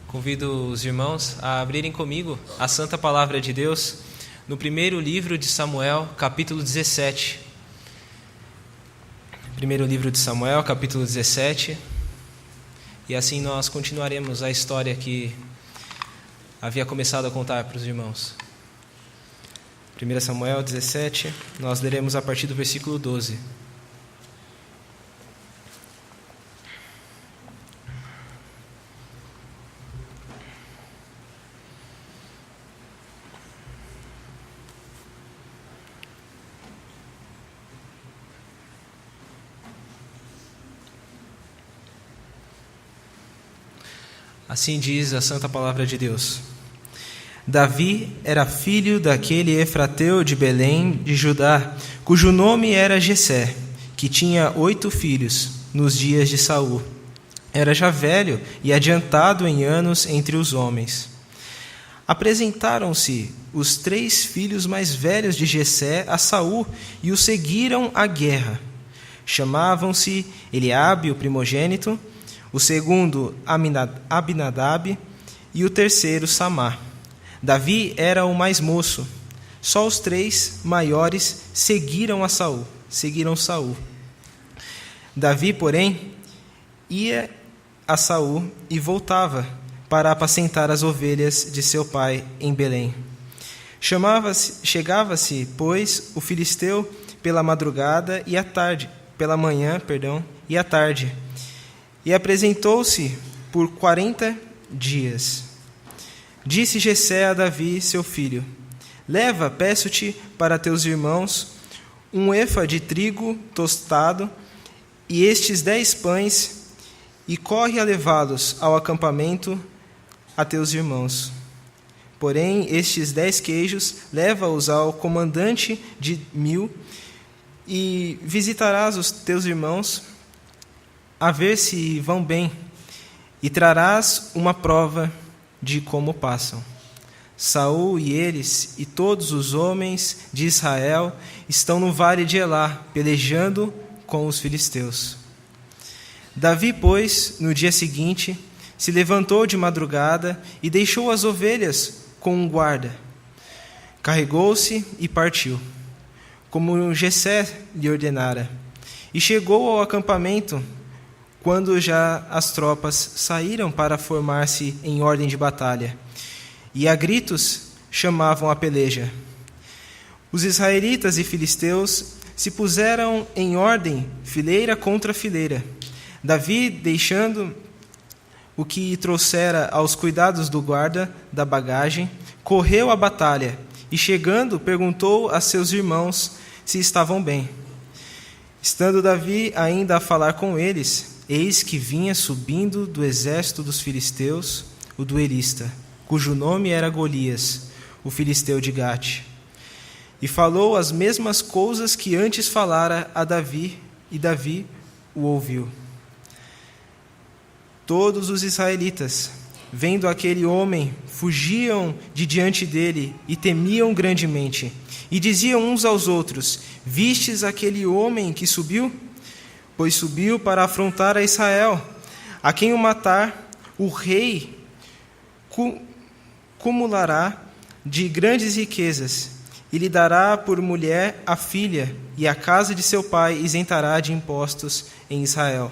Convido os irmãos a abrirem comigo a Santa Palavra de Deus no primeiro livro de Samuel, capítulo 17. Primeiro livro de Samuel, capítulo 17. E assim nós continuaremos a história que havia começado a contar para os irmãos. 1 Samuel 17, nós leremos a partir do versículo 12. Assim diz a Santa Palavra de Deus. Davi era filho daquele Efrateu de Belém de Judá, cujo nome era Jessé, que tinha 8 filhos nos dias de Saul. Era já velho e adiantado em anos entre os homens. Apresentaram-se os 3 filhos mais velhos de Jessé a Saul e o seguiram à guerra. Chamavam-se Eliabe, o primogênito, o segundo Abinadab e o terceiro Samá. Davi era o mais moço. Só os 3 maiores seguiram Saul. Davi, porém, ia a Saul e voltava para apacentar as ovelhas de seu pai em Belém. Chegava-se, pois, o filisteu pela manhã e à tarde, e apresentou-se por 40 dias. Disse Jessé a Davi, seu filho: Leva, peço-te, para teus irmãos, 1 efa de trigo tostado e estes 10 pães, e corre a levá-los ao acampamento a teus irmãos. Porém, estes 10 queijos, leva-os ao comandante de 1000, e visitarás os teus irmãos, a ver se vão bem, e trarás uma prova de como passam. Saul e eles e todos os homens de Israel estão no vale de Elá, pelejando com os filisteus. Davi, pois, no dia seguinte, se levantou de madrugada e deixou as ovelhas com um guarda. Carregou-se e partiu, como Jessé lhe ordenara, e chegou ao acampamento quando já as tropas saíram para formar-se em ordem de batalha, e a gritos chamavam a peleja. Os israelitas e filisteus se puseram em ordem, fileira contra fileira. Davi, deixando o que trouxera aos cuidados do guarda da bagagem, correu à batalha, e chegando, perguntou a seus irmãos se estavam bem. Estando Davi ainda a falar com eles, eis que vinha subindo do exército dos filisteus o duelista, cujo nome era Golias, o filisteu de Gate. E falou as mesmas coisas que antes falara a Davi, e Davi o ouviu. Todos os israelitas, vendo aquele homem, fugiam de diante dele e temiam grandemente. E diziam uns aos outros: Vistes aquele homem que subiu? Pois subiu para afrontar a Israel. A quem o matar, o rei cumulará de grandes riquezas, e lhe dará por mulher a filha, e a casa de seu pai isentará de impostos em Israel.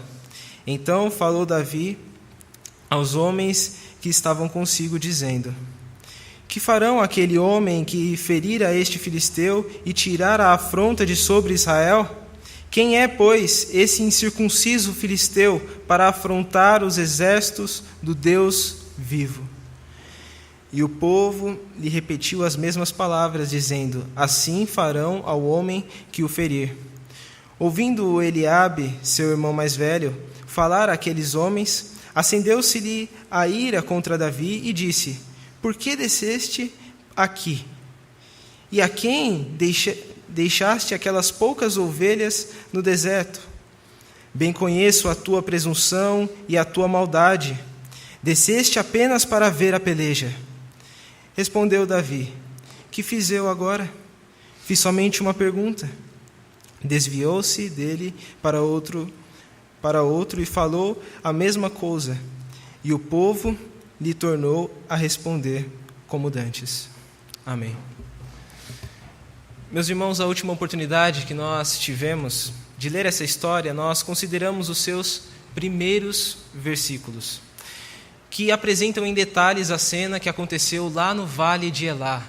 Então falou Davi aos homens que estavam consigo, dizendo: Que farão aquele homem que ferir a este filisteu e tirar a afronta de sobre Israel? Quem é, pois, esse incircunciso filisteu para afrontar os exércitos do Deus vivo? E o povo lhe repetiu as mesmas palavras, dizendo: Assim farão ao homem que o ferir. Ouvindo Eliabe, seu irmão mais velho, falar àqueles homens, acendeu-se-lhe a ira contra Davi e disse: Por que desceste aqui? E a quem deixaste aquelas poucas ovelhas no deserto? Bem conheço a tua presunção e a tua maldade. Desceste apenas para ver a peleja. Respondeu Davi: Que fiz eu agora? Fiz somente uma pergunta. Desviou-se dele para outro e falou a mesma coisa. E o povo lhe tornou a responder como dantes. Amém. Meus irmãos, a última oportunidade que nós tivemos de ler essa história, nós consideramos os seus primeiros versículos, que apresentam em detalhes a cena que aconteceu lá no Vale de Elá.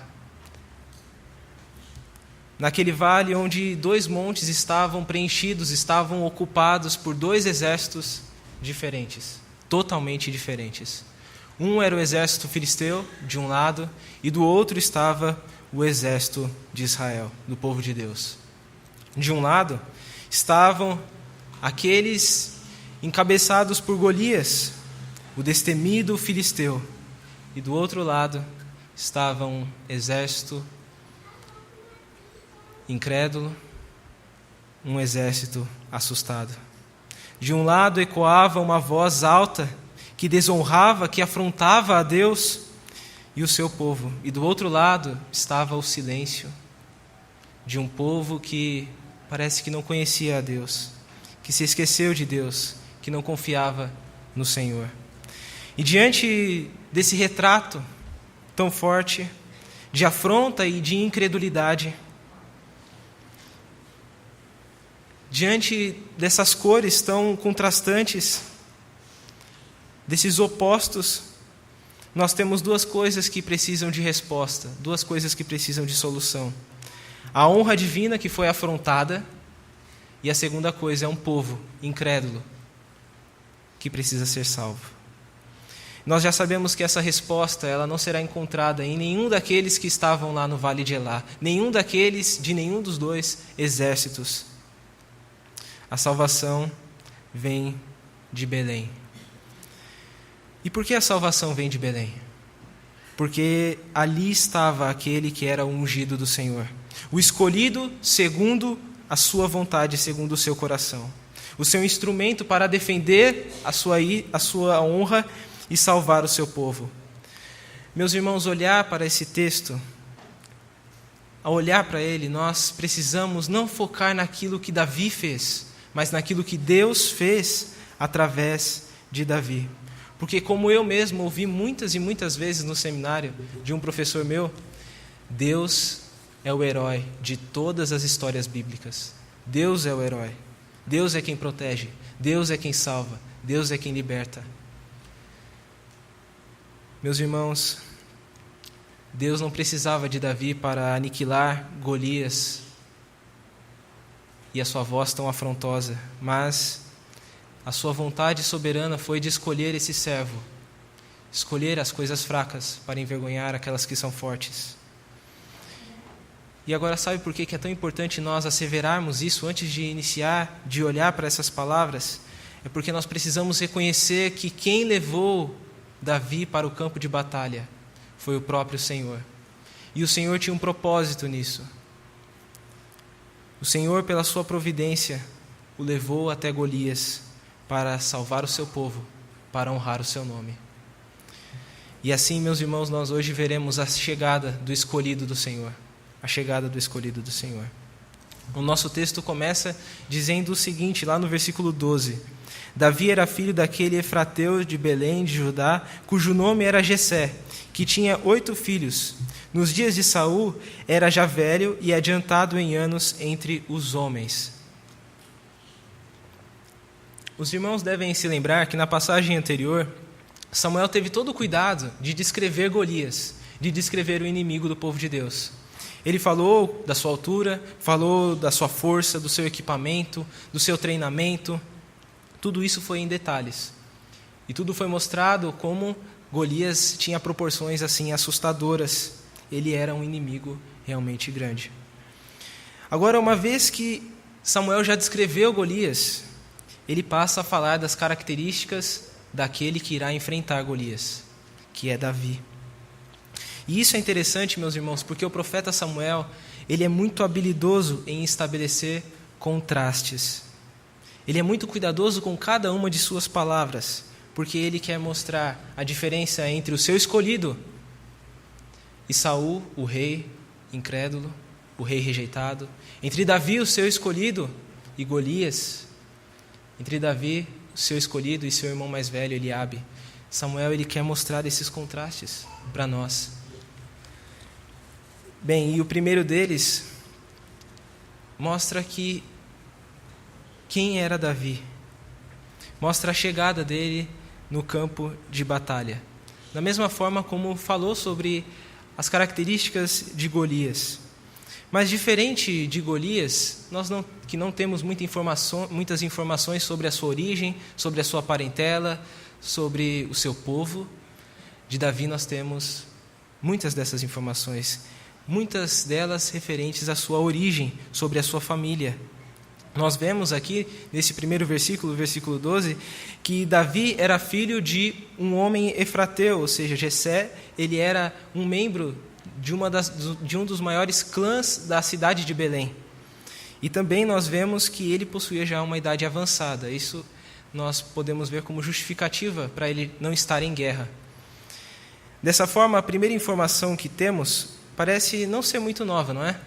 Naquele vale onde 2 montes estavam preenchidos, estavam ocupados por 2 exércitos diferentes, totalmente diferentes. Um era o exército filisteu, de um lado, e do outro estava o exército de Israel, do povo de Deus. De um lado estavam aqueles encabeçados por Golias, o destemido filisteu, e do outro lado estava um exército incrédulo, um exército assustado. De um lado ecoava uma voz alta que desonrava, que afrontava a Deus e o seu povo. E do outro lado estava o silêncio de um povo que parece que não conhecia a Deus, que se esqueceu de Deus, que não confiava no Senhor. E diante desse retrato tão forte de afronta e de incredulidade, diante dessas cores tão contrastantes, desses opostos, nós temos 2 coisas que precisam de resposta, 2 coisas que precisam de solução. A honra divina que foi afrontada, e a segunda coisa é um povo incrédulo que precisa ser salvo. Nós já sabemos que essa resposta ela não será encontrada em nenhum daqueles que estavam lá no Vale de Elá, de nenhum dos 2 exércitos. A salvação vem de Belém. E por que a salvação vem de Belém? Porque ali estava aquele que era o ungido do Senhor, o escolhido segundo a sua vontade, segundo o seu coração, o seu instrumento para defender a sua honra e salvar o seu povo. Meus irmãos, olhar para esse texto, ao olhar para ele, nós precisamos não focar naquilo que Davi fez, mas naquilo que Deus fez através de Davi. Porque como eu mesmo ouvi muitas e muitas vezes no seminário de um professor meu, Deus é o herói de todas as histórias bíblicas. Deus é o herói. Deus é quem protege. Deus é quem salva. Deus é quem liberta. Meus irmãos, Deus não precisava de Davi para aniquilar Golias e a sua voz tão afrontosa, mas a sua vontade soberana foi de escolher esse servo, escolher as coisas fracas para envergonhar aquelas que são fortes. E agora sabe por que é tão importante nós asseverarmos isso antes de iniciar, de olhar para essas palavras? É porque nós precisamos reconhecer que quem levou Davi para o campo de batalha foi o próprio Senhor. E o Senhor tinha um propósito nisso. O Senhor, pela sua providência, o levou até Golias para salvar o seu povo, para honrar o seu nome. E assim, meus irmãos, nós hoje veremos a chegada do escolhido do Senhor. A chegada do escolhido do Senhor. O nosso texto começa dizendo o seguinte, lá no versículo 12. Davi era filho daquele efrateu de Belém, de Judá, cujo nome era Jessé, que tinha 8 filhos. Nos dias de Saul, era já velho e adiantado em anos entre os homens. Os irmãos devem se lembrar que na passagem anterior, Samuel teve todo o cuidado de descrever Golias, de descrever o inimigo do povo de Deus. Ele falou da sua altura, falou da sua força, do seu equipamento, do seu treinamento. Tudo isso foi em detalhes. E tudo foi mostrado como Golias tinha proporções assim assustadoras. Ele era um inimigo realmente grande. Agora, uma vez que Samuel já descreveu Golias, ele passa a falar das características daquele que irá enfrentar Golias, que é Davi. E isso é interessante, meus irmãos, porque o profeta Samuel, ele é muito habilidoso em estabelecer contrastes. Ele é muito cuidadoso com cada uma de suas palavras, porque ele quer mostrar a diferença entre o seu escolhido e Saul, o rei incrédulo, o rei rejeitado, entre Davi, o seu escolhido, e Golias, entre Davi, o seu escolhido, e seu irmão mais velho, Eliabe. Samuel ele quer mostrar esses contrastes para nós. Bem, e o primeiro deles mostra que quem era Davi. Mostra a chegada dele no campo de batalha. Da mesma forma como falou sobre as características de Golias. Mas diferente de Golias, que não temos muitas informações sobre a sua origem, sobre a sua parentela, sobre o seu povo, de Davi nós temos muitas dessas informações, muitas delas referentes à sua origem, sobre a sua família. Nós vemos aqui, nesse primeiro versículo, versículo 12, que Davi era filho de um homem efrateu, ou seja, Jessé, ele era um membro de um dos maiores clãs da cidade de Belém. E também nós vemos que ele possuía já uma idade avançada. Isso nós podemos ver como justificativa para ele não estar em guerra. Dessa forma, a primeira informação que temos parece não ser muito nova, não é?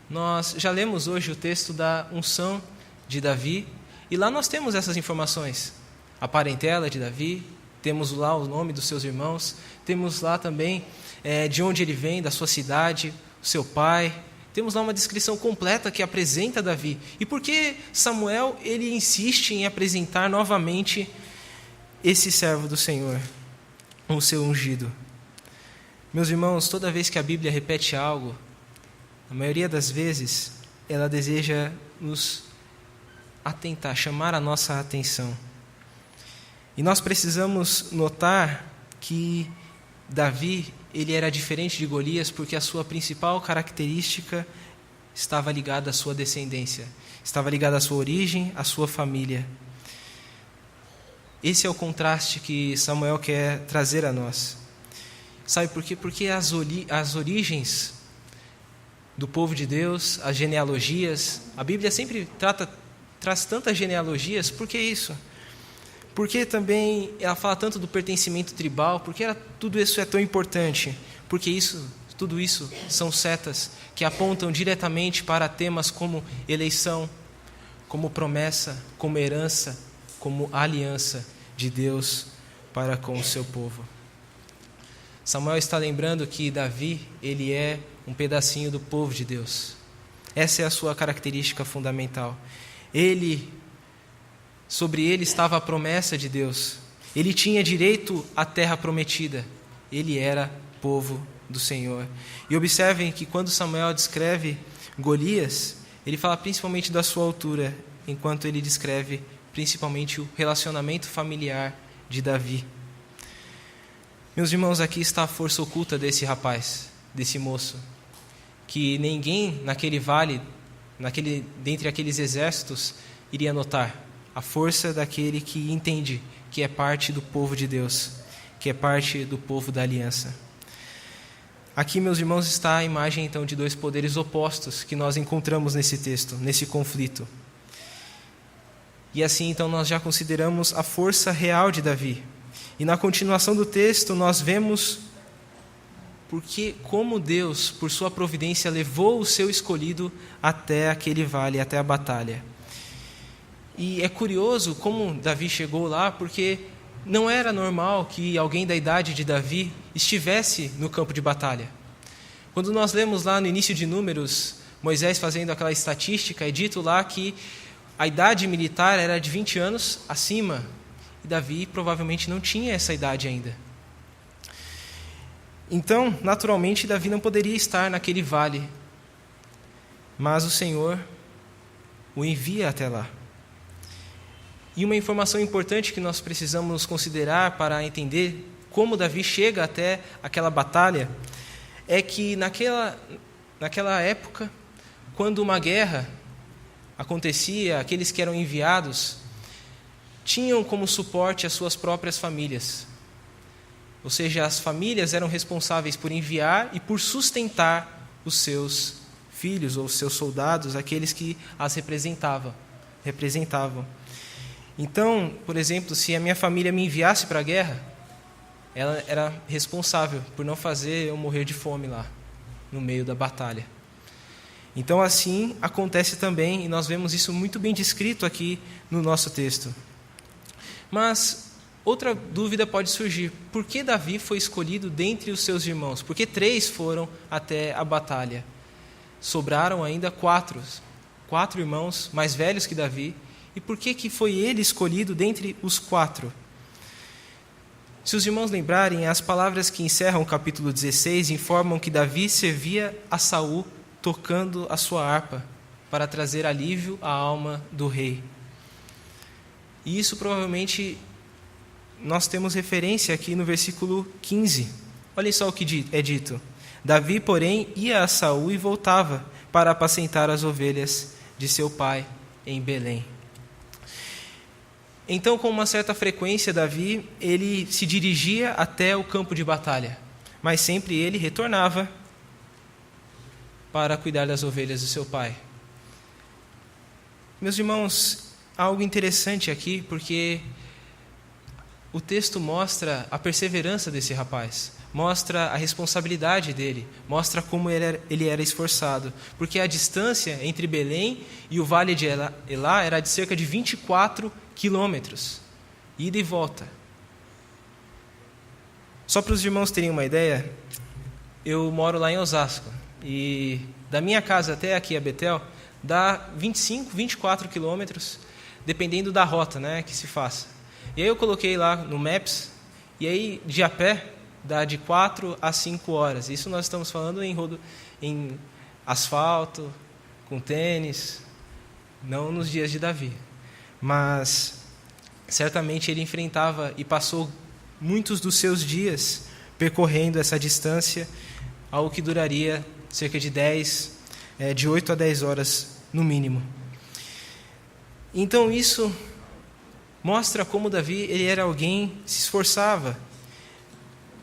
Nós já lemos hoje o texto da unção de Davi, e lá nós temos essas informações. A parentela de Davi, temos lá o nome dos seus irmãos, temos lá também de onde ele vem, da sua cidade, o seu pai. Temos lá uma descrição completa que apresenta Davi. E por que Samuel ele insiste em apresentar novamente esse servo do Senhor, o seu ungido? Meus irmãos, toda vez que a Bíblia repete algo, a maioria das vezes, ela deseja nos atentar, chamar a nossa atenção. E nós precisamos notar que Davi, ele era diferente de Golias porque a sua principal característica estava ligada à sua descendência, estava ligada à sua origem, à sua família. Esse é o contraste que Samuel quer trazer a nós. Sabe por quê? Porque as origens do povo de Deus, as genealogias, a Bíblia sempre traz tantas genealogias. Por que isso? Porque também ela fala tanto do pertencimento tribal, porque tudo isso é tão importante, porque tudo isso são setas que apontam diretamente para temas como eleição, como promessa, como herança, como aliança de Deus para com o seu povo. Samuel está lembrando que Davi, ele é um pedacinho do povo de Deus. Essa é a sua característica fundamental. Sobre ele estava a promessa de Deus. Ele tinha direito à terra prometida. Ele era povo do Senhor. E observem que quando Samuel descreve Golias, ele fala principalmente da sua altura, enquanto ele descreve principalmente o relacionamento familiar de Davi. Meus irmãos, aqui está a força oculta desse rapaz, desse moço, que ninguém naquele vale, dentre aqueles exércitos, iria notar. A força daquele que entende que é parte do povo de Deus, que é parte do povo da aliança. Aqui, meus irmãos, está a imagem então de dois poderes opostos que nós encontramos nesse texto, nesse conflito. E assim, então, nós já consideramos a força real de Davi. E na continuação do texto, nós vemos como Deus, por sua providência, levou o seu escolhido até aquele vale, até a batalha. E é curioso como Davi chegou lá, porque não era normal que alguém da idade de Davi estivesse no campo de batalha. Quando nós lemos lá no início de Números, Moisés fazendo aquela estatística, é dito lá que a idade militar era de 20 anos acima, e Davi provavelmente não tinha essa idade ainda. Então, naturalmente, Davi não poderia estar naquele vale, mas o Senhor o envia até lá. E uma informação importante que nós precisamos considerar para entender como Davi chega até aquela batalha é que naquela época, quando uma guerra acontecia, aqueles que eram enviados tinham como suporte as suas próprias famílias. Ou seja, as famílias eram responsáveis por enviar e por sustentar os seus filhos ou os seus soldados, aqueles que as representavam. Então, por exemplo, se a minha família me enviasse para a guerra, ela era responsável por não fazer eu morrer de fome lá, no meio da batalha. Então, assim acontece também, e nós vemos isso muito bem descrito aqui no nosso texto. Mas outra dúvida pode surgir. Por que Davi foi escolhido dentre os seus irmãos? Porque 3 foram até a batalha. Sobraram ainda 4 irmãos mais velhos que Davi. E por que foi ele escolhido dentre os 4? Se os irmãos lembrarem, as palavras que encerram o capítulo 16 informam que Davi servia a Saul tocando a sua harpa para trazer alívio à alma do rei. E isso provavelmente nós temos referência aqui no versículo 15. Olhem só o que é dito. Davi, porém, ia a Saul e voltava para apacentar as ovelhas de seu pai em Belém. Então, com uma certa frequência, Davi, ele se dirigia até o campo de batalha, mas sempre ele retornava para cuidar das ovelhas do seu pai. Meus irmãos, há algo interessante aqui, porque o texto mostra a perseverança desse rapaz, mostra a responsabilidade dele, mostra como ele era esforçado, porque a distância entre Belém e o vale de Elá era de cerca de 24 quilômetros, ida e volta. Só para os irmãos terem uma ideia, eu moro lá em Osasco, e da minha casa até aqui a Betel dá 25, 24 quilômetros, dependendo da rota, né, que se faça. E aí eu coloquei lá no Maps, e aí de a pé dá de 4 a 5 horas. Isso nós estamos falando em asfalto, com tênis, não nos dias de Davi. Mas certamente ele enfrentava e passou muitos dos seus dias percorrendo essa distância, algo que duraria cerca de 8 a 10 horas no mínimo. Então isso mostra como Davi ele era alguém que se esforçava.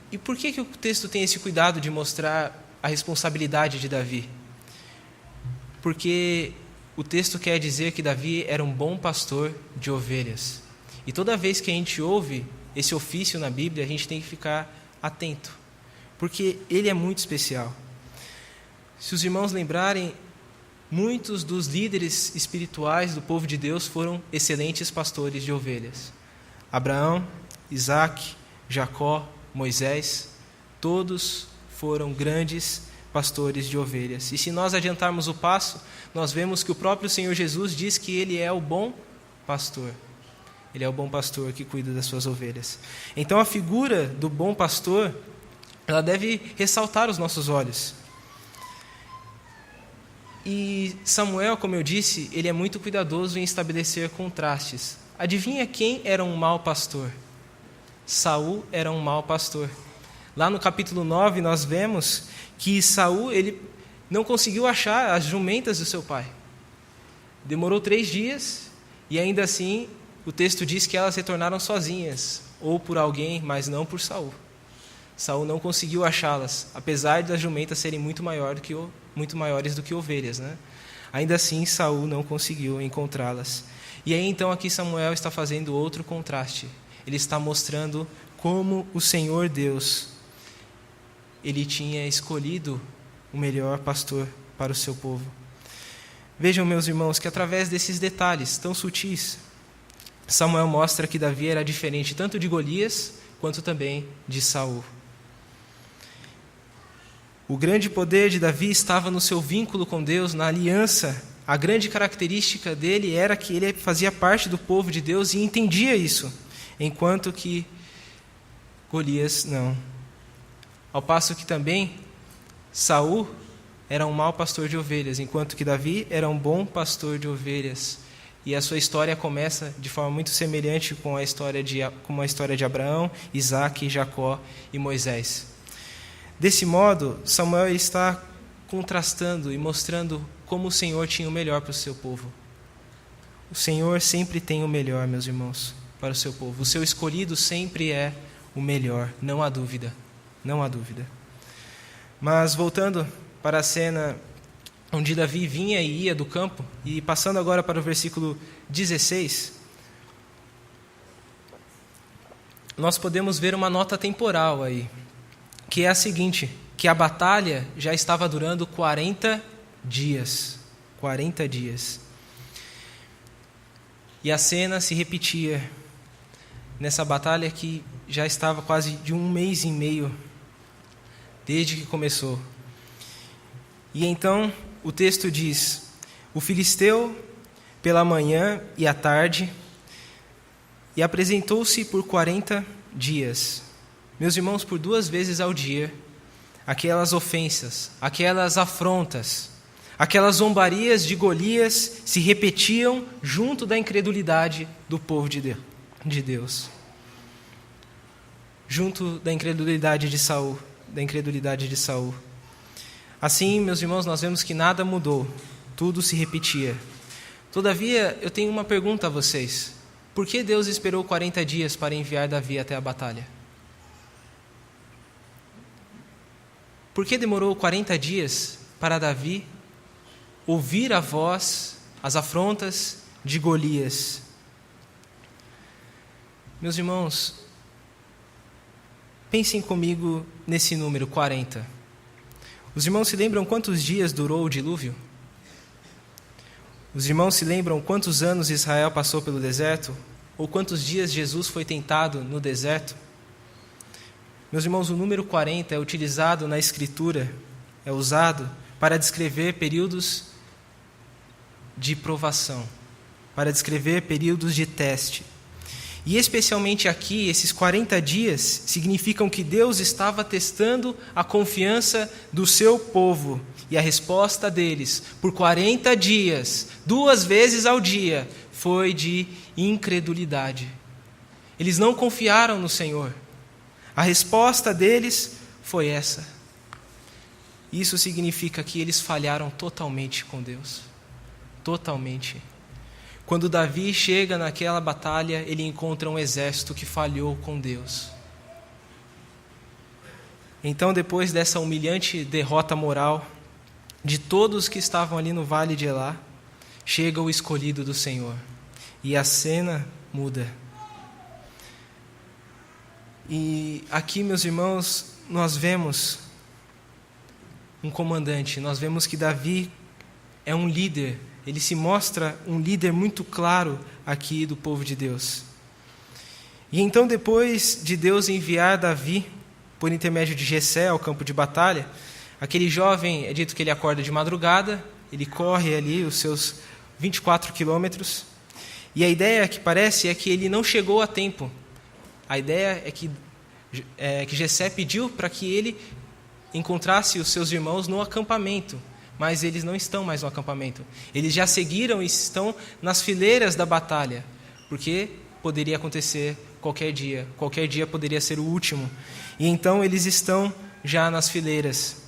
E por que o texto tem esse cuidado de mostrar a responsabilidade de Davi? Porque o texto quer dizer que Davi era um bom pastor de ovelhas. E toda vez que a gente ouve esse ofício na Bíblia, a gente tem que ficar atento, porque ele é muito especial. Se os irmãos lembrarem, muitos dos líderes espirituais do povo de Deus foram excelentes pastores de ovelhas. Abraão, Isaque, Jacó, Moisés, todos foram grandes pastores de ovelhas. E se nós adiantarmos o passo, nós vemos que o próprio Senhor Jesus diz que Ele é o bom pastor. Ele é o bom pastor que cuida das suas ovelhas. Então a figura do bom pastor, ela deve ressaltar os nossos olhos. E Samuel, como eu disse, ele é muito cuidadoso em estabelecer contrastes. Adivinha quem era um mau pastor? Saul era um mau pastor. Lá no capítulo 9 nós vemos que Saul ele não conseguiu achar as jumentas do seu pai. Demorou 3 dias e ainda assim o texto diz que elas retornaram sozinhas, ou por alguém, mas não por Saul. Saul não conseguiu achá-las, apesar das jumentas serem muito maiores do que ovelhas, né? Ainda assim Saul não conseguiu encontrá-las. E aí então aqui Samuel está fazendo outro contraste. Ele está mostrando como o Senhor Deus ele tinha escolhido o melhor pastor para o seu povo. Vejam, meus irmãos, que através desses detalhes tão sutis, Samuel mostra que Davi era diferente tanto de Golias quanto também de Saul. O grande poder de Davi estava no seu vínculo com Deus, na aliança. A grande característica dele era que ele fazia parte do povo de Deus e entendia isso, enquanto que Golias não. Ao passo que também Saul era um mau pastor de ovelhas, enquanto que Davi era um bom pastor de ovelhas. E a sua história começa de forma muito semelhante com a história de Abraão, Isaque, Jacó e Moisés. Desse modo, Samuel está contrastando e mostrando como o Senhor tinha o melhor para o seu povo. O Senhor sempre tem o melhor, meus irmãos, para o seu povo. O seu escolhido sempre é o melhor, não há dúvida. Não há dúvida. Mas voltando para a cena onde Davi vinha e ia do campo, e passando agora para o versículo 16, nós podemos ver uma nota temporal aí, que é a seguinte, que a batalha já estava durando 40 dias. 40 dias. E a cena se repetia. nessa batalha que já estava quase de 1 mês e meio desde que começou. E então o texto diz: o filisteu pela manhã e à tarde, e apresentou-se por 40 dias. Meus irmãos, por 2 vezes ao dia, aquelas ofensas, aquelas afrontas, aquelas zombarias de Golias se repetiam junto da incredulidade do povo de Deus. Junto da incredulidade de Saul, Assim, meus irmãos, nós vemos que nada mudou, tudo se repetia. Todavia, eu tenho uma pergunta a vocês. Por que Deus esperou 40 dias para enviar Davi até a batalha? Por que demorou 40 dias para Davi ouvir a voz, as afrontas de Golias? Meus irmãos, pensem comigo nesse número 40. Os irmãos se lembram quantos dias durou o dilúvio? Os irmãos se lembram quantos anos Israel passou pelo deserto? Ou quantos dias Jesus foi tentado no deserto? Meus irmãos, o número 40 é utilizado na Escritura, é usado para descrever períodos de provação, para descrever períodos de teste. E especialmente aqui, esses 40 dias significam que Deus estava testando a confiança do seu povo. E a resposta deles, por 40 dias, 2 vezes ao dia, foi de incredulidade. Eles não confiaram no Senhor. A resposta deles foi essa. Isso significa que eles falharam totalmente com Deus. Totalmente. Quando Davi chega naquela batalha, ele encontra um exército que falhou com Deus. Então, depois dessa humilhante derrota moral de todos que estavam ali no vale de Elá, chega o escolhido do Senhor. E a cena muda. E aqui, meus irmãos, nós vemos um comandante, nós vemos que Davi é um líder. Ele se mostra um líder muito claro aqui do povo de Deus. E então, depois de Deus enviar Davi, por intermédio de Jessé, ao campo de batalha, aquele jovem, é dito que ele acorda de madrugada, ele corre ali os seus 24 quilômetros, e a ideia que parece é que ele não chegou a tempo. A ideia é que Jessé pediu para que ele encontrasse os seus irmãos no acampamento, mas eles não estão mais no acampamento. Eles já seguiram e estão nas fileiras da batalha, porque poderia acontecer qualquer dia poderia ser o último. E então eles estão já nas fileiras.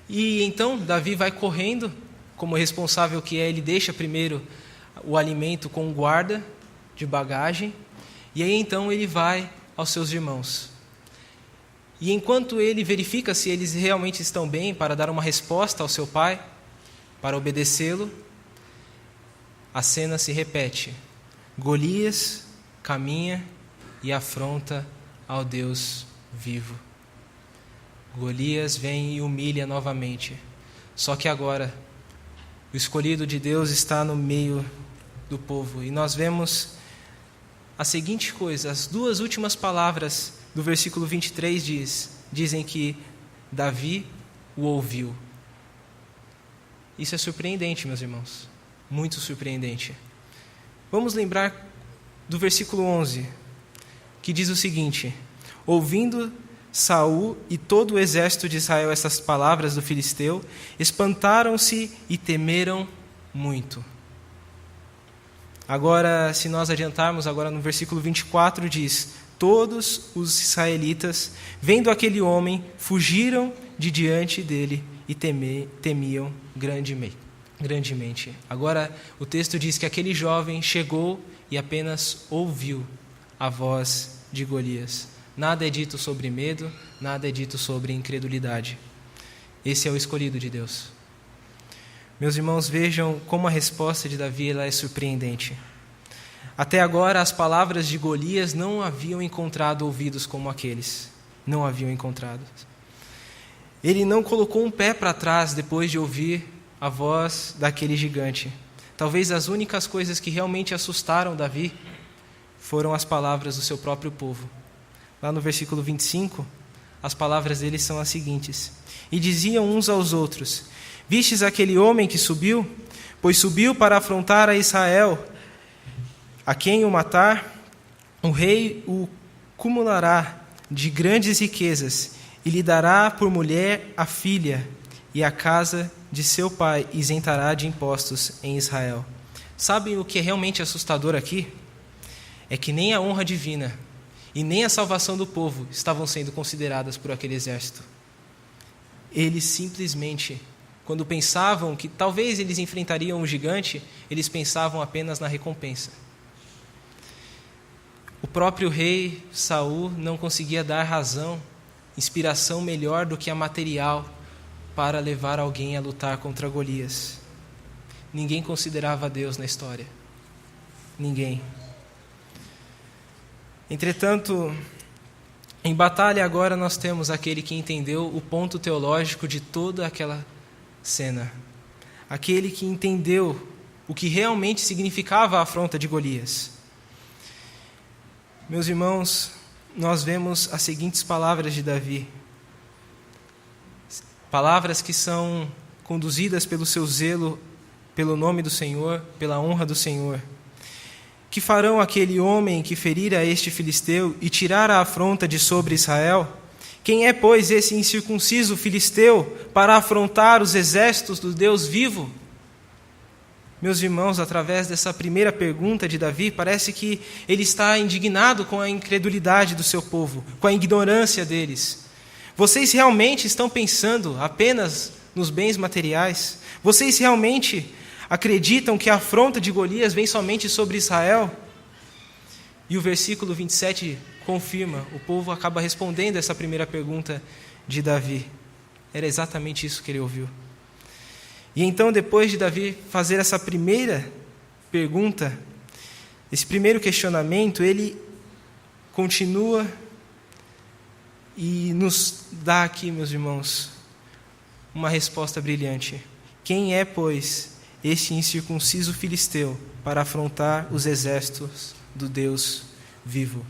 E então Davi vai correndo, como responsável que é, ele deixa primeiro o alimento com o guarda de bagagem, e aí então ele vai aos seus irmãos. E enquanto ele verifica se eles realmente estão bem para dar uma resposta ao seu pai, para obedecê-lo, a cena se repete. Golias caminha e afronta ao Deus vivo. Golias vem e humilha novamente. Só que agora, o escolhido de Deus está no meio do povo. E nós vemos a seguinte coisa, as 2 últimas palavras do versículo 23 dizem que Davi o ouviu. Isso é surpreendente, meus irmãos. Muito surpreendente. Vamos lembrar do versículo 11, que diz o seguinte: ouvindo Saul e todo o exército de Israel essas palavras do filisteu, espantaram-se e temeram muito. Agora, se nós adiantarmos, agora no versículo 24 diz: todos os israelitas, vendo aquele homem, fugiram de diante dele e temiam grandemente. Agora, o texto diz que aquele jovem chegou e apenas ouviu a voz de Golias. Nada é dito sobre medo, nada é dito sobre incredulidade. Esse é o escolhido de Deus. Meus irmãos, vejam como a resposta de Davi ela é surpreendente. Até agora, as palavras de Golias não haviam encontrado ouvidos como aqueles. Não haviam encontrado. Ele não colocou um pé para trás depois de ouvir a voz daquele gigante. Talvez as únicas coisas que realmente assustaram Davi foram as palavras do seu próprio povo. Lá no versículo 25, as palavras deles são as seguintes: E diziam uns aos outros: Vistes aquele homem que subiu? Pois subiu para afrontar a Israel. A quem o matar, o rei o cumulará de grandes riquezas, e lhe dará por mulher a filha, e a casa de seu pai isentará de impostos em Israel. Sabem o que é realmente assustador aqui? É que nem a honra divina e nem a salvação do povo estavam sendo consideradas por aquele exército. Eles simplesmente, quando pensavam que talvez eles enfrentariam um gigante, eles pensavam apenas na recompensa. O próprio rei Saul não conseguia dar razão, inspiração melhor do que a material para levar alguém a lutar contra Golias. Ninguém considerava Deus na história. Ninguém. Entretanto, em batalha agora nós temos aquele que entendeu o ponto teológico de toda aquela cena. Aquele que entendeu o que realmente significava a afronta de Golias. Meus irmãos, nós vemos as seguintes palavras de Davi. Palavras que são conduzidas pelo seu zelo, pelo nome do Senhor, pela honra do Senhor. Que farão aquele homem que ferir a este filisteu e tirar a afronta de sobre Israel? Quem é, pois, esse incircunciso filisteu para afrontar os exércitos do Deus vivo? Meus irmãos, através dessa primeira pergunta de Davi, parece que ele está indignado com a incredulidade do seu povo, com a ignorância deles. Vocês realmente estão pensando apenas nos bens materiais? Vocês realmente acreditam que a afronta de Golias vem somente sobre Israel? E o versículo 27 confirma, o povo acaba respondendo essa primeira pergunta de Davi. Era exatamente isso que ele ouviu. E então, depois de Davi fazer essa primeira pergunta, esse primeiro questionamento, ele continua e nos dá aqui, meus irmãos, uma resposta brilhante. Quem é, pois, este incircunciso filisteu para afrontar os exércitos do Deus vivo?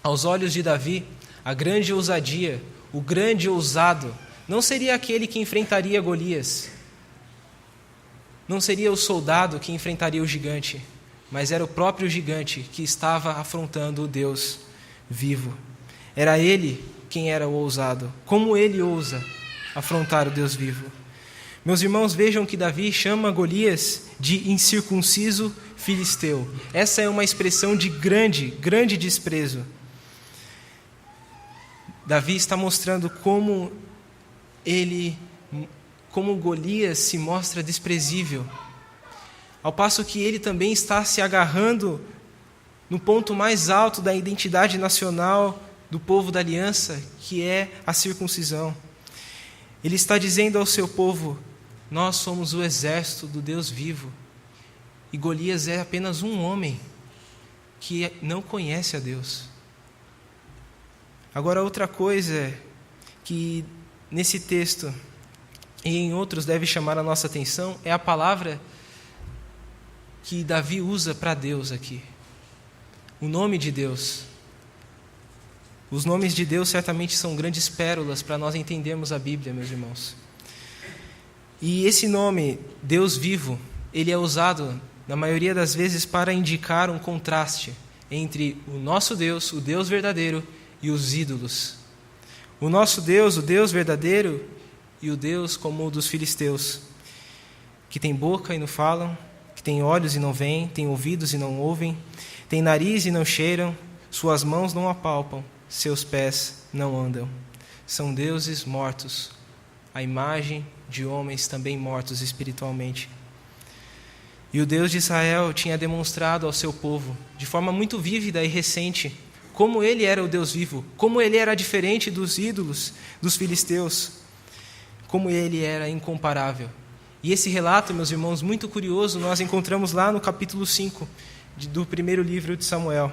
Aos olhos de Davi, a grande ousadia, o grande ousado, não seria aquele que enfrentaria Golias, não seria o soldado que enfrentaria o gigante, mas era o próprio gigante que estava afrontando o Deus vivo. Era ele quem era o ousado. Como ele ousa afrontar o Deus vivo? Meus irmãos, vejam que Davi chama Golias de incircunciso filisteu. Essa é uma expressão de grande desprezo. Davi está mostrando como Golias se mostra desprezível, ao passo que ele também está se agarrando no ponto mais alto da identidade nacional do povo da aliança, que é a circuncisão. Ele está dizendo ao seu povo: nós somos o exército do Deus vivo, e Golias é apenas um homem que não conhece a Deus. Agora, outra coisa que nesse texto e em outros deve chamar a nossa atenção é a palavra que Davi usa para Deus aqui. O nome de Deus. Os nomes de Deus certamente são grandes pérolas para nós entendermos a Bíblia, meus irmãos. E esse nome, Deus vivo, ele é usado, na maioria das vezes, para indicar um contraste entre o nosso Deus, o Deus verdadeiro, e os ídolos. O nosso Deus, o Deus verdadeiro, e o Deus como o dos filisteus, que tem boca e não falam, que tem olhos e não veem, tem ouvidos e não ouvem, tem nariz e não cheiram, suas mãos não apalpam, seus pés não andam. São deuses mortos, a imagem de homens também mortos espiritualmente. E o Deus de Israel tinha demonstrado ao seu povo, de forma muito vívida e recente, como ele era o Deus vivo, como ele era diferente dos ídolos dos filisteus, como ele era incomparável. E esse relato, meus irmãos, muito curioso, nós encontramos lá no capítulo 5 do primeiro livro de Samuel.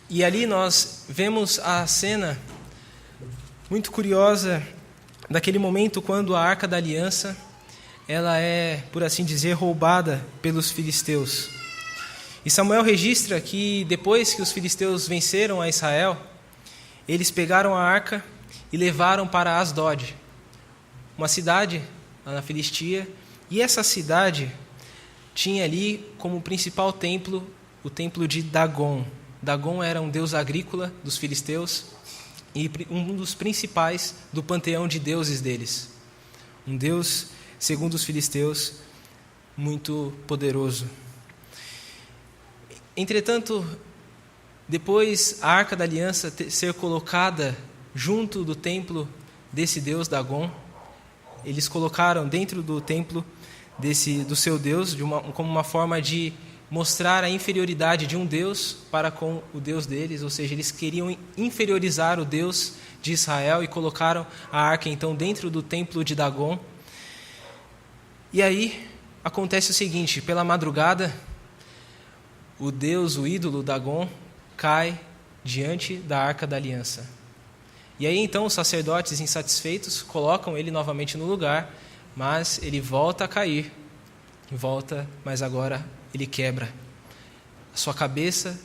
E ali nós vemos a cena muito curiosa daquele momento quando a Arca da Aliança ela é, por assim dizer, roubada pelos filisteus. E Samuel registra que depois que os filisteus venceram a Israel, eles pegaram a arca e levaram para Asdod, uma cidade lá na Filistia, e essa cidade tinha ali como principal templo o templo de Dagon. Dagon era um deus agrícola dos filisteus e um dos principais do panteão de deuses deles. Um deus, segundo os filisteus, muito poderoso. Entretanto, depois a Arca da Aliança ser colocada junto do templo desse deus Dagon, eles colocaram dentro do templo do seu deus como uma forma de mostrar a inferioridade de um deus para com o deus deles, ou seja, eles queriam inferiorizar o Deus de Israel e colocaram a arca então dentro do templo de Dagon. E aí acontece o seguinte: pela madrugada, o ídolo Dagon, cai diante da Arca da Aliança. E aí então os sacerdotes insatisfeitos colocam ele novamente no lugar, mas ele volta a cair, mas agora ele quebra. A sua cabeça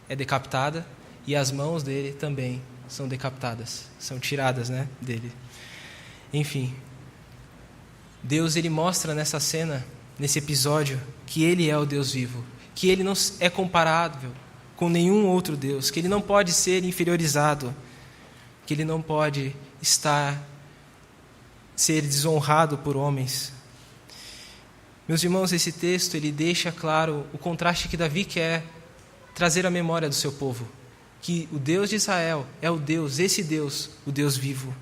é decapitada e as mãos dele também são decapitadas, são tiradas, dele. Enfim, Deus ele mostra nessa cena, nesse episódio, que ele é o Deus vivo, que ele não é comparável com nenhum outro Deus, que ele não pode ser inferiorizado, que ele não pode ser desonrado por homens. Meus irmãos, esse texto ele deixa claro o contraste que Davi quer trazer à memória do seu povo, que o Deus de Israel é o Deus, o Deus vivo.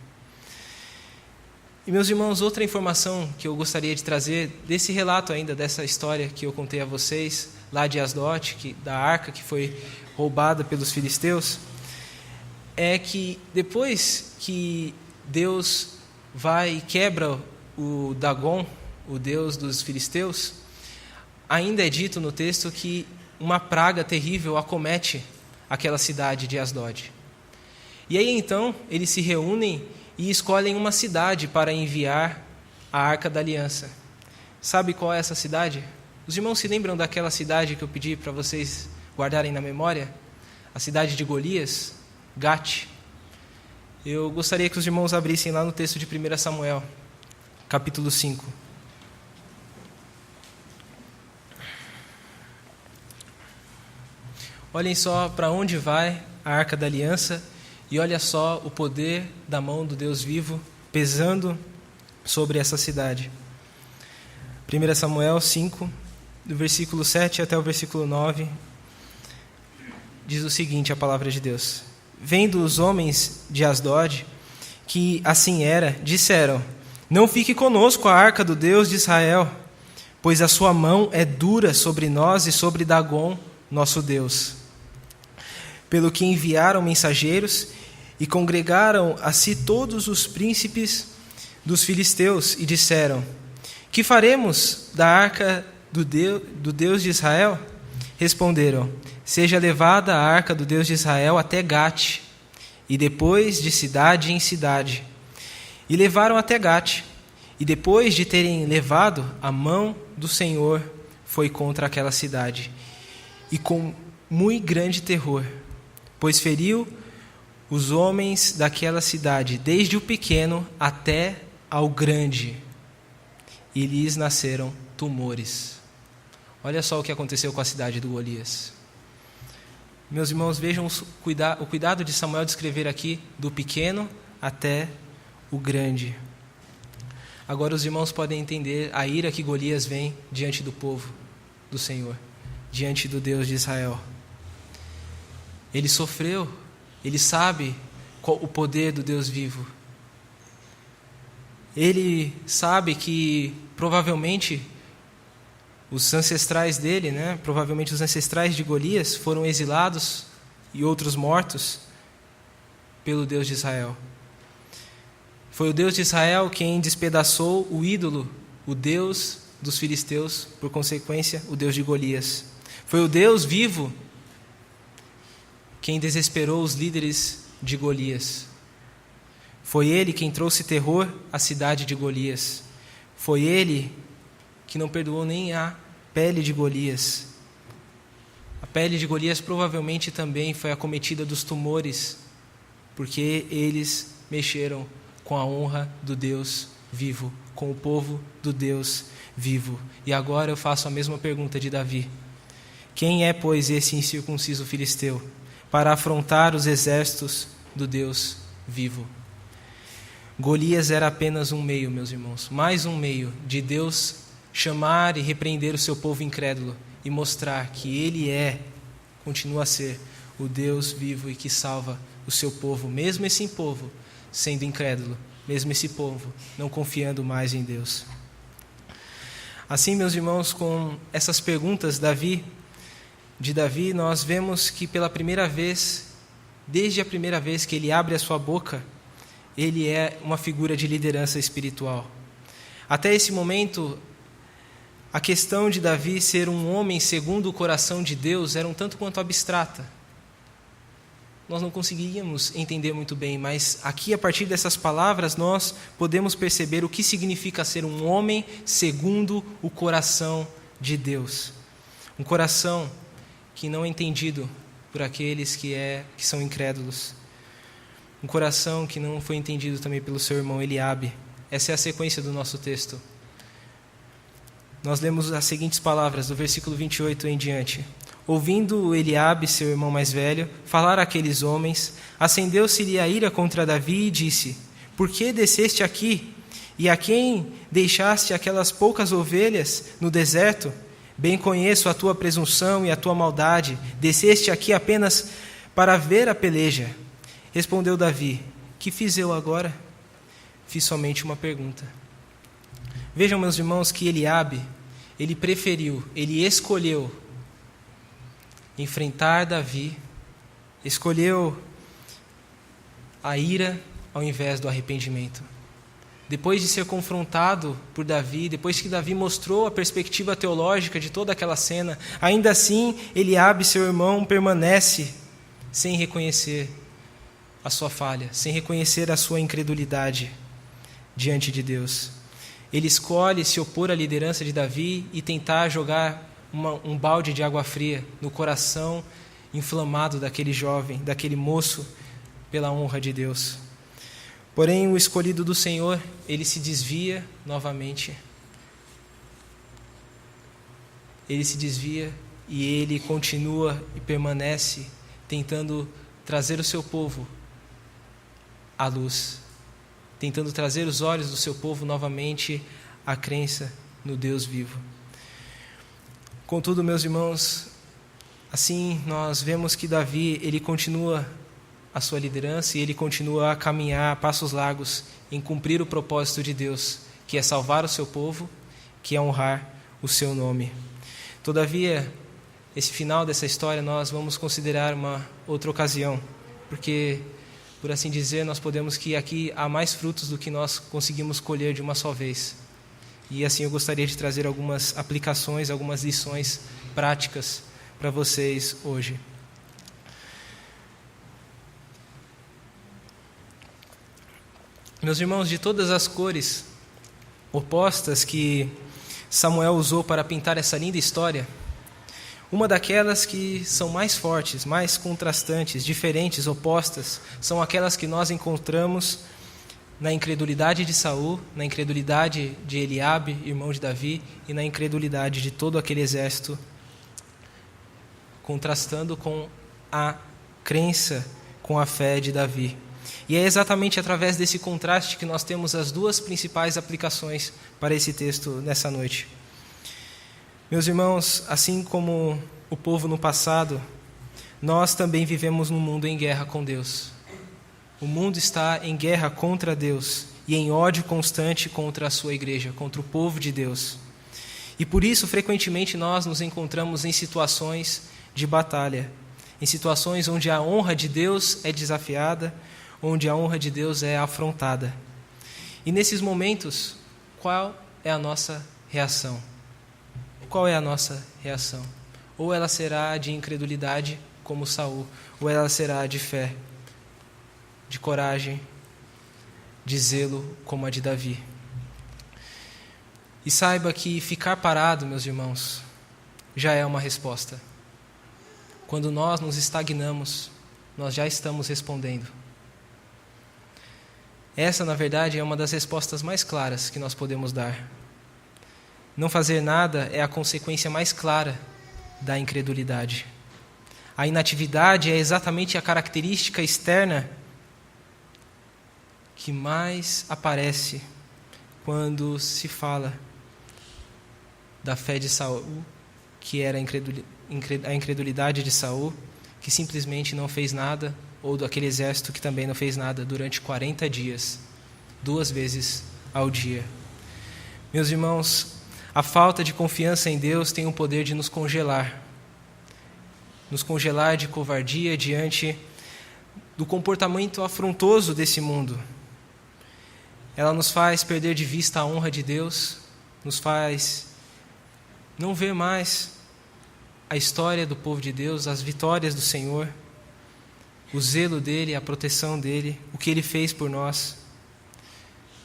E meus irmãos, outra informação que eu gostaria de trazer desse relato ainda, dessa história que eu contei a vocês, lá de Asdod, da arca que foi roubada pelos filisteus, é que depois que Deus vai e quebra o Dagon, o deus dos filisteus, ainda é dito no texto que uma praga terrível acomete aquela cidade de Asdod. E aí então eles se reúnem e escolhem uma cidade para enviar a Arca da Aliança. Sabe qual é essa cidade? Os irmãos se lembram daquela cidade que eu pedi para vocês guardarem na memória? A cidade de Golias, Gate. Eu gostaria que os irmãos abrissem lá no texto de 1 Samuel, capítulo 5. Olhem só para onde vai a Arca da Aliança e olha só o poder da mão do Deus vivo pesando sobre essa cidade. 1 Samuel 5, do versículo 7 até o versículo 9, diz o seguinte, a palavra de Deus: Vendo os homens de Asdod que assim era, disseram: Não fique conosco a arca do Deus de Israel, pois a sua mão é dura sobre nós e sobre Dagon, nosso Deus. Pelo que enviaram mensageiros e congregaram a si todos os príncipes dos filisteus e disseram: Que faremos da arca do Deus de Israel? Responderam: Seja levada a arca do Deus de Israel até Gate, e depois de cidade em cidade. E levaram até Gate, e depois de terem levado, a mão do Senhor foi contra aquela cidade, e com muito grande terror, pois feriu os homens daquela cidade, desde o pequeno até ao grande, e lhes nasceram tumores. Olha só o que aconteceu com a cidade do Golias. Meus irmãos, vejam o cuidado de Samuel de escrever aqui do pequeno até o grande. Agora os irmãos podem entender a ira que Golias vem diante do povo do Senhor, diante do Deus de Israel. Ele sofreu, ele sabe o poder do Deus vivo. Ele sabe que provavelmente os ancestrais dele, provavelmente os ancestrais de Golias foram exilados e outros mortos pelo Deus de Israel. Foi o Deus de Israel quem despedaçou o ídolo, o Deus dos filisteus, por consequência, o Deus de Golias. Foi o Deus vivo quem desesperou os líderes de Golias. Foi ele quem trouxe terror à cidade de Golias. Foi ele que não perdoou nem a pele de Golias. A pele de Golias provavelmente também foi acometida dos tumores, porque eles mexeram com a honra do Deus vivo, com o povo do Deus vivo. E agora eu faço a mesma pergunta de Davi: quem é, pois, esse incircunciso filisteu para afrontar os exércitos do Deus vivo? Golias era apenas um meio, meus irmãos, mais um meio de Deus chamar e repreender o seu povo incrédulo e mostrar que Ele continua a ser o Deus vivo e que salva o seu povo, mesmo esse povo sendo incrédulo, mesmo esse povo não confiando mais em Deus. Assim, meus irmãos, com essas perguntas de Davi, nós vemos que pela primeira vez, desde a primeira vez que ele abre a sua boca, ele é uma figura de liderança espiritual. Até esse momento, a questão de Davi ser um homem segundo o coração de Deus era um tanto quanto abstrata. Nós não conseguiríamos entender muito bem, mas aqui, a partir dessas palavras, nós podemos perceber o que significa ser um homem segundo o coração de Deus. Um coração que não é entendido por aqueles que são incrédulos. Um coração que não foi entendido também pelo seu irmão Eliabe. Essa é a sequência do nosso texto. Nós lemos as seguintes palavras, do versículo 28 em diante. Ouvindo Eliabe, seu irmão mais velho, falar àqueles homens, acendeu-se-lhe a ira contra Davi e disse: por que desceste aqui? E a quem deixaste aquelas poucas ovelhas no deserto? Bem conheço a tua presunção e a tua maldade. Desceste aqui apenas para ver a peleja. Respondeu Davi: que fiz eu agora? Fiz somente uma pergunta. Vejam, meus irmãos, que Eliabe, ele escolheu enfrentar Davi, escolheu a ira ao invés do arrependimento. Depois de ser confrontado por Davi, depois que Davi mostrou a perspectiva teológica de toda aquela cena, ainda assim, Eliabe, seu irmão, permanece sem reconhecer a sua falha, sem reconhecer a sua incredulidade diante de Deus. Ele escolhe se opor à liderança de Davi e tentar jogar um balde de água fria no coração inflamado daquele jovem, daquele moço, pela honra de Deus. Porém, o escolhido do Senhor, ele se desvia novamente. Ele se desvia e ele continua e permanece tentando trazer o seu povo à luz, tentando trazer os olhos do seu povo novamente à crença no Deus vivo. Contudo, meus irmãos, assim nós vemos que Davi, ele continua a sua liderança e ele continua a caminhar a passos largos em cumprir o propósito de Deus, que é salvar o seu povo, que é honrar o seu nome. Todavia, esse final dessa história nós vamos considerar uma outra ocasião, porque, por assim dizer, nós podemos que aqui há mais frutos do que nós conseguimos colher de uma só vez. E assim eu gostaria de trazer algumas aplicações, algumas lições práticas para vocês hoje. Meus irmãos, de todas as cores opostas que Samuel usou para pintar essa linda história, uma daquelas que são mais fortes, mais contrastantes, diferentes, opostas, são aquelas que nós encontramos na incredulidade de Saul, na incredulidade de Eliabe, irmão de Davi, e na incredulidade de todo aquele exército, contrastando com a crença, com a fé de Davi. E é exatamente através desse contraste que nós temos as duas principais aplicações para esse texto nessa noite. Meus irmãos, assim como o povo no passado, nós também vivemos num mundo em guerra com Deus. O mundo está em guerra contra Deus e em ódio constante contra a sua igreja, contra o povo de Deus. E por isso, frequentemente, nós nos encontramos em situações de batalha, em situações onde a honra de Deus é desafiada, onde a honra de Deus é afrontada. E nesses momentos, qual é a nossa reação? Qual é a nossa reação? Ou ela será de incredulidade, como Saul, ou ela será de fé, de coragem, de zelo, como a de Davi. E saiba que ficar parado, meus irmãos, já é uma resposta. Quando nós nos estagnamos, nós já estamos respondendo. Essa, na verdade, é uma das respostas mais claras que nós podemos dar. Não fazer nada é a consequência mais clara da incredulidade. A inatividade é exatamente a característica externa que mais aparece quando se fala da fé de Saul, que era a incredulidade de Saul, que simplesmente não fez nada, ou daquele exército que também não fez nada durante 40 dias, 2 vezes ao dia. Meus irmãos, a falta de confiança em Deus tem o poder de nos congelar de covardia diante do comportamento afrontoso desse mundo. Ela nos faz perder de vista a honra de Deus, nos faz não ver mais a história do povo de Deus, as vitórias do Senhor, o zelo dEle, a proteção dEle, o que Ele fez por nós.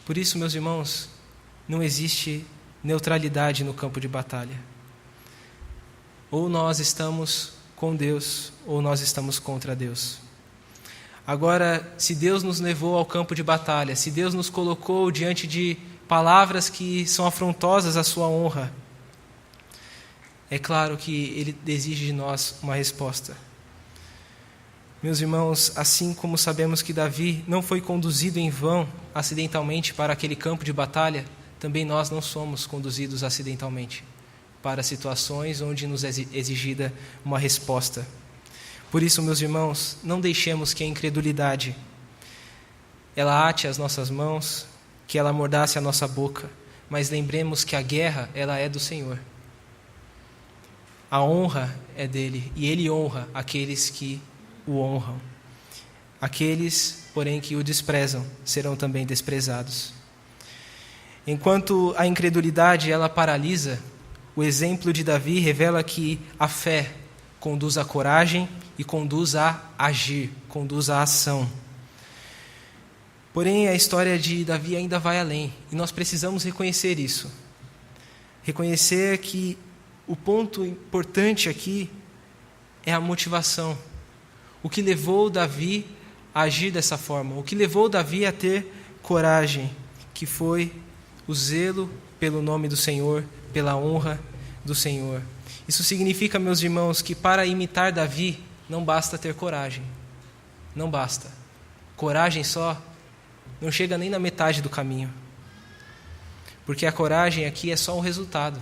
Por isso, meus irmãos, não existe neutralidade no campo de batalha. Ou nós estamos com Deus, ou nós estamos contra Deus. Agora, se Deus nos levou ao campo de batalha, se Deus nos colocou diante de palavras que são afrontosas à sua honra, é claro que Ele exige de nós uma resposta. Meus irmãos, assim como sabemos que Davi não foi conduzido em vão, acidentalmente, para aquele campo de batalha, também nós não somos conduzidos acidentalmente para situações onde nos é exigida uma resposta. Por isso, meus irmãos, não deixemos que a incredulidade ela ate as nossas mãos, que ela amordace a nossa boca, mas lembremos que a guerra ela é do Senhor. A honra é dele e Ele honra aqueles que o honram. Aqueles, porém, que o desprezam serão também desprezados. Enquanto a incredulidade ela paralisa, o exemplo de Davi revela que a fé conduz à coragem e conduz a agir, conduz à ação. Porém, a história de Davi ainda vai além, e nós precisamos reconhecer isso. Reconhecer que o ponto importante aqui é a motivação. O que levou Davi a agir dessa forma, o que levou Davi a ter coragem, que foi o zelo pelo nome do Senhor, pela honra do Senhor. Isso significa, meus irmãos, que para imitar Davi, não basta ter coragem. Não basta. Coragem só não chega nem na metade do caminho. Porque a coragem aqui é só um resultado.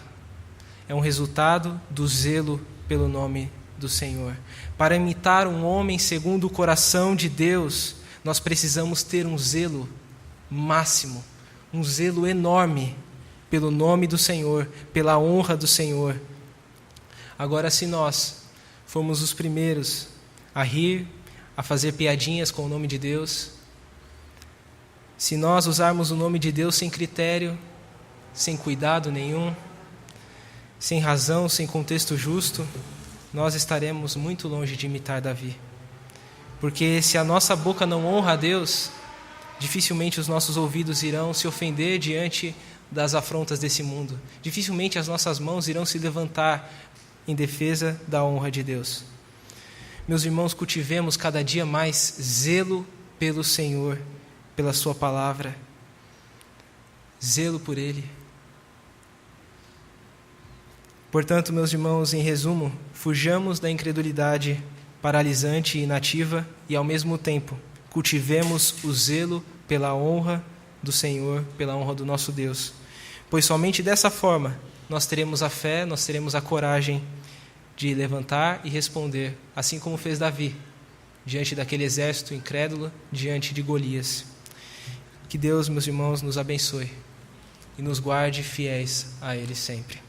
É um resultado do zelo pelo nome do Senhor. Para imitar um homem segundo o coração de Deus, nós precisamos ter um zelo máximo, um zelo enorme pelo nome do Senhor, pela honra do Senhor. Agora, se nós fomos os primeiros a rir, a fazer piadinhas com o nome de Deus, se nós usarmos o nome de Deus sem critério, sem cuidado nenhum, sem razão, sem contexto justo, nós estaremos muito longe de imitar Davi. Porque se a nossa boca não honra a Deus, dificilmente os nossos ouvidos irão se ofender diante das afrontas desse mundo. Dificilmente as nossas mãos irão se levantar em defesa da honra de Deus. Meus irmãos, cultivemos cada dia mais zelo pelo Senhor, pela sua palavra. Zelo por Ele. Portanto, meus irmãos, em resumo, fujamos da incredulidade paralisante e inativa e, ao mesmo tempo, cultivemos o zelo pela honra do Senhor, pela honra do nosso Deus. Pois somente dessa forma nós teremos a fé, nós teremos a coragem de levantar e responder, assim como fez Davi, diante daquele exército incrédulo, diante de Golias. Que Deus, meus irmãos, nos abençoe e nos guarde fiéis a Ele sempre.